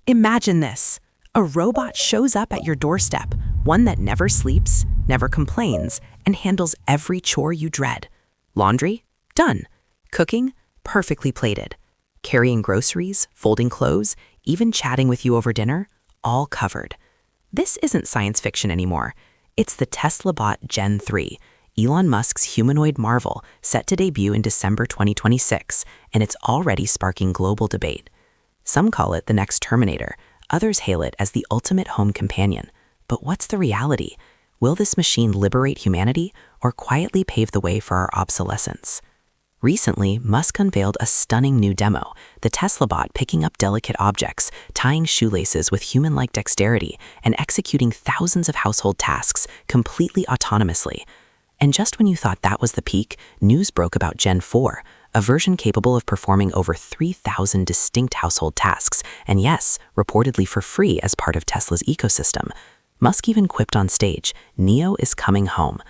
Imagine this. A robot shows up at your doorstep, one that never sleeps, never complains, and handles every chore you dread. Laundry? Done. Cooking? Perfectly plated. Carrying groceries, folding clothes, even chatting with you over dinner? All covered. This isn't science fiction anymore. It's the Tesla bot Gen 3, Elon Musk's humanoid marvel, set to debut in December 2026, and it's already sparking global debate. Some call it the next Terminator. Others hail it as the ultimate home companion. But what's the reality? Will this machine liberate humanity or quietly pave the way for our obsolescence? Recently, Musk unveiled a stunning new demo, the Tesla bot picking up delicate objects, tying shoelaces with human-like dexterity, and executing thousands of household tasks completely autonomously. And just when you thought that was the peak, news broke about Gen 4, a version capable of performing over 3,000 distinct household tasks, and yes, reportedly for free as part of Tesla's ecosystem. Musk even quipped on stage, "Neo is coming home."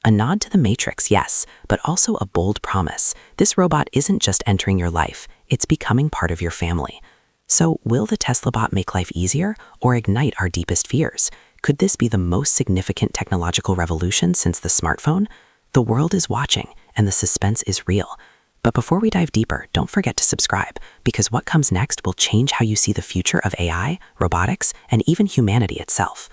A nod to the Matrix, yes, but also a bold promise. This robot isn't just entering your life, it's becoming part of your family. So will the Tesla bot make life easier or ignite our deepest fears? Could this be the most significant technological revolution since the smartphone? The world is watching, and the suspense is real. But before we dive deeper, don't forget to subscribe, because what comes next will change how you see the future of AI, robotics, and even humanity itself.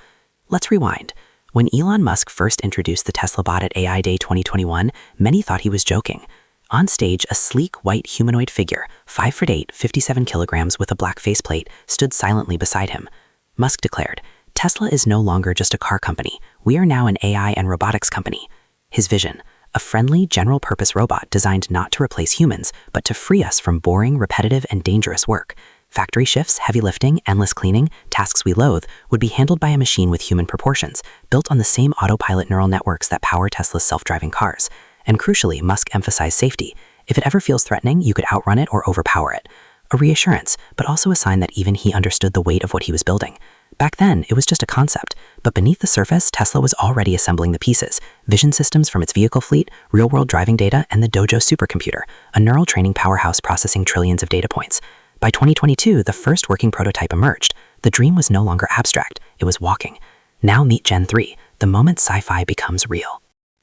Let's rewind. When Elon Musk first introduced the Tesla bot at AI Day 2021, many thought he was joking. On stage, a sleek, white humanoid figure, 5'8", 57 kilograms with a black faceplate, stood silently beside him. Musk declared, "Tesla is no longer just a car company. We are now an AI and robotics company." His vision: a friendly, general-purpose robot designed not to replace humans, but to free us from boring, repetitive, and dangerous work. Factory shifts, heavy lifting, endless cleaning, tasks we loathe, would be handled by a machine with human proportions, built on the same autopilot neural networks that power Tesla's self-driving cars. And crucially, Musk emphasized safety. If it ever feels threatening, you could outrun it or overpower it. A reassurance, but also a sign that even he understood the weight of what he was building. Back then, it was just a concept, but beneath the surface, Tesla was already assembling the pieces: vision systems from its vehicle fleet, real-world driving data, and the Dojo supercomputer, a neural training powerhouse processing trillions of data points. By 2022, the first working prototype emerged. The dream was no longer abstract, it was walking. Now meet Gen 3, the moment sci-fi becomes real.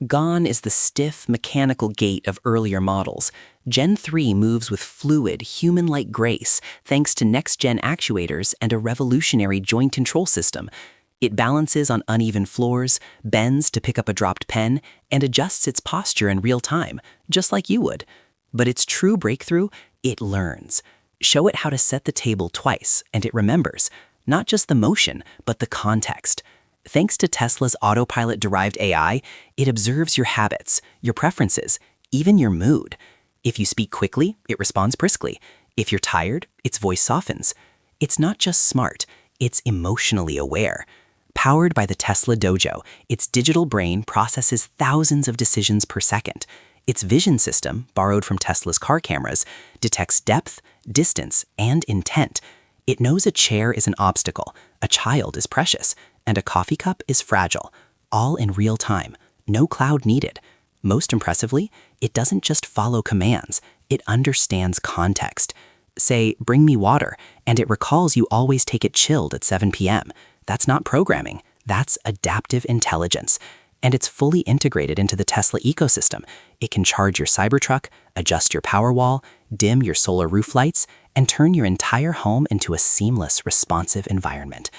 Gone is the stiff, mechanical gait of earlier models. Gen 3 moves with fluid, human-like grace thanks to next-gen actuators and a revolutionary joint control system. It balances on uneven floors, bends to pick up a dropped pen, and adjusts its posture in real time, just like you would. But its true breakthrough, it learns. Show it how to set the table twice, and it remembers, not just the motion, but the context. Thanks to Tesla's autopilot-derived AI, it observes your habits, your preferences, even your mood. If you speak quickly, it responds briskly. If you're tired, its voice softens. It's not just smart, it's emotionally aware. Powered by the Tesla Dojo, its digital brain processes thousands of decisions per second. Its vision system, borrowed from Tesla's car cameras, detects depth, distance, and intent. It knows a chair is an obstacle, a child is precious, and a coffee cup is fragile, all in real time, no cloud needed. Most impressively, it doesn't just follow commands, it understands context. Say, "Bring me water," and it recalls you always take it chilled at 7 p.m. That's not programming, that's adaptive intelligence. And it's fully integrated into the Tesla ecosystem. It can charge your Cybertruck, adjust your Powerwall, dim your solar roof lights, and turn your entire home into a seamless, responsive environment.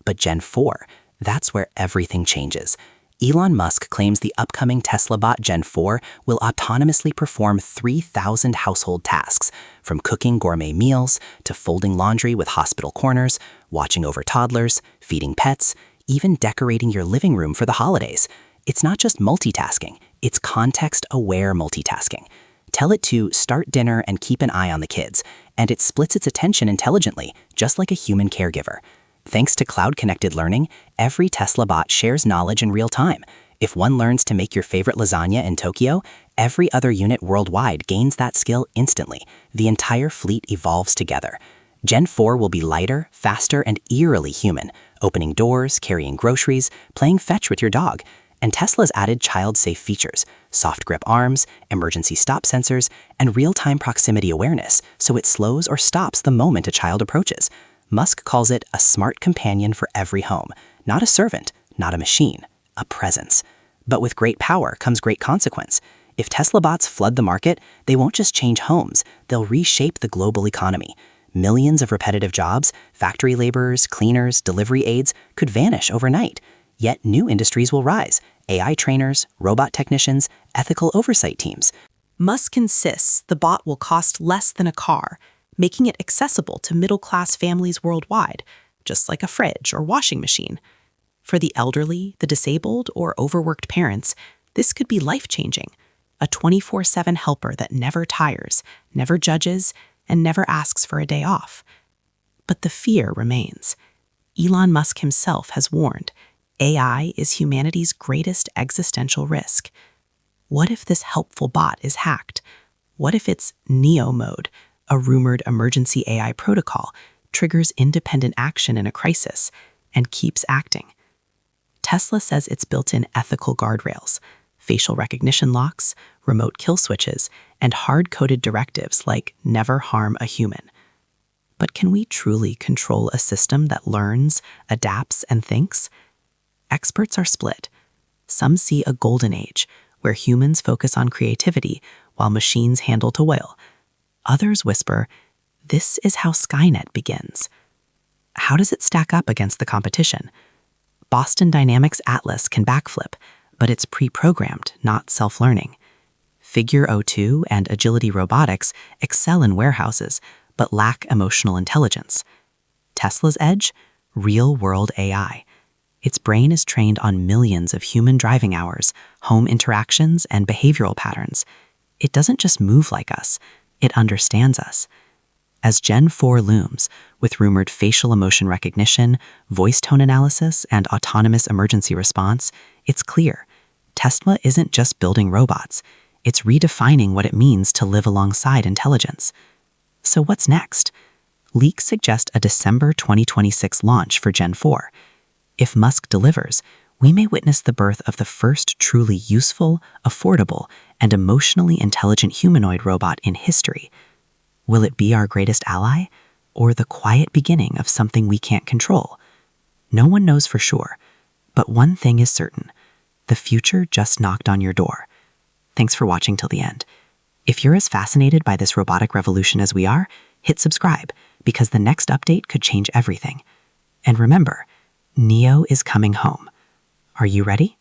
But Gen 4, that's where everything changes. Elon Musk claims the upcoming Tesla bot Gen 4 will autonomously perform 3,000 household tasks, from cooking gourmet meals to folding laundry with hospital corners, watching over toddlers, feeding pets, even decorating your living room for the holidays. It's not just multitasking, it's context-aware multitasking. Tell it to start dinner and keep an eye on the kids, and it splits its attention intelligently, just like a human caregiver. Thanks to cloud-connected learning, every Tesla bot shares knowledge in real time. If one learns to make your favorite lasagna in Tokyo, every other unit worldwide gains that skill instantly. The entire fleet evolves together. Gen 4 will be lighter, faster, and eerily human, opening doors, carrying groceries, playing fetch with your dog. And Tesla's added child-safe features, soft grip arms, emergency stop sensors, and real-time proximity awareness, so it slows or stops the moment a child approaches. Musk calls it a smart companion for every home, not a servant, not a machine, a presence. But with great power comes great consequence. If Tesla bots flood the market, they won't just change homes, they'll reshape the global economy. Millions of repetitive jobs, factory laborers, cleaners, delivery aides, could vanish overnight. Yet new industries will rise: AI trainers, robot technicians, ethical oversight teams. Musk insists the bot will cost less than a car, making it accessible to middle-class families worldwide, just like a fridge or washing machine. For the elderly, the disabled, or overworked parents, this could be life-changing. A 24/7 helper that never tires, never judges, and never asks for a day off. But the fear remains. Elon Musk himself has warned, AI is humanity's greatest existential risk. What if this helpful bot is hacked? What if its Neo mode, a rumored emergency AI protocol, triggers independent action in a crisis and keeps acting? Tesla says it's built in ethical guardrails, facial recognition locks, remote kill switches, and hard-coded directives like never harm a human. But can we truly control a system that learns, adapts, and thinks? Experts are split. Some see a golden age, where humans focus on creativity while machines handle toil. Others whisper, this is how Skynet begins. How does it stack up against the competition? Boston Dynamics Atlas can backflip, but it's pre-programmed, not self-learning. Figure 02 and Agility Robotics excel in warehouses, but lack emotional intelligence. Tesla's edge? Real-world AI. Its brain is trained on millions of human driving hours, home interactions, and behavioral patterns. It doesn't just move like us, it understands us. As Gen 4 looms, with rumored facial emotion recognition, voice tone analysis, and autonomous emergency response, it's clear. Tesla isn't just building robots, it's redefining what it means to live alongside intelligence. So what's next? Leaks suggest a December 2026 launch for Gen 4. If Musk delivers, we may witness the birth of the first truly useful, affordable, and emotionally intelligent humanoid robot in history. Will it be our greatest ally, or the quiet beginning of something we can't control? No one knows for sure, but one thing is certain: the future just knocked on your door. Thanks for watching till the end. If you're as fascinated by this robotic revolution as we are, hit subscribe, because the next update could change everything. And remember, Neo is coming home. Are you ready?